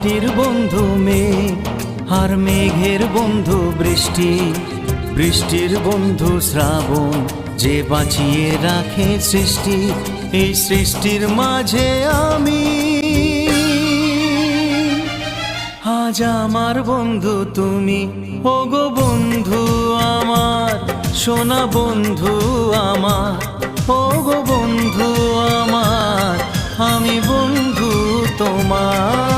মাটির বন্ধু মেঘ আর মেঘের বন্ধু বৃষ্টি, বৃষ্টির বন্ধু শ্রাবণ, যে বাঁচিয়ে রাখে সৃষ্টি। এই সৃষ্টির মাঝে আমি, আজ আমার বন্ধু তুমি। ওগো বন্ধু আমার, সোনা বন্ধু আমার, ওগো বন্ধু আমার, আমি বন্ধু তোমার।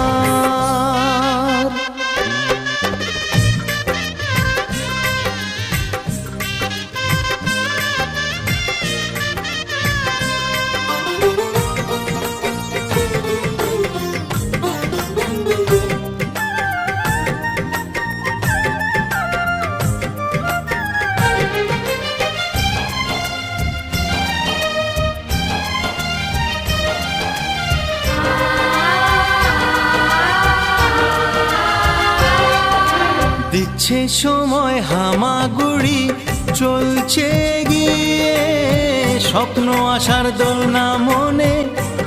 দিচ্ছে সময় হামাগুড়ি, চলছে গিয়ে স্বপ্ন আশার দোলনা মনে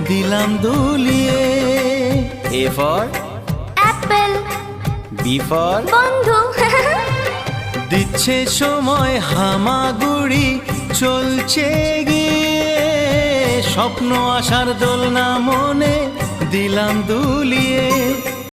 দিলাম দুলিয়ে। A for apple, B for বন্ধু। দিচ্ছে সময় হামাগুড়ি, চলছে গিয়ে স্বপ্ন আশার দোলনা মনে দিলাম দুলিয়ে।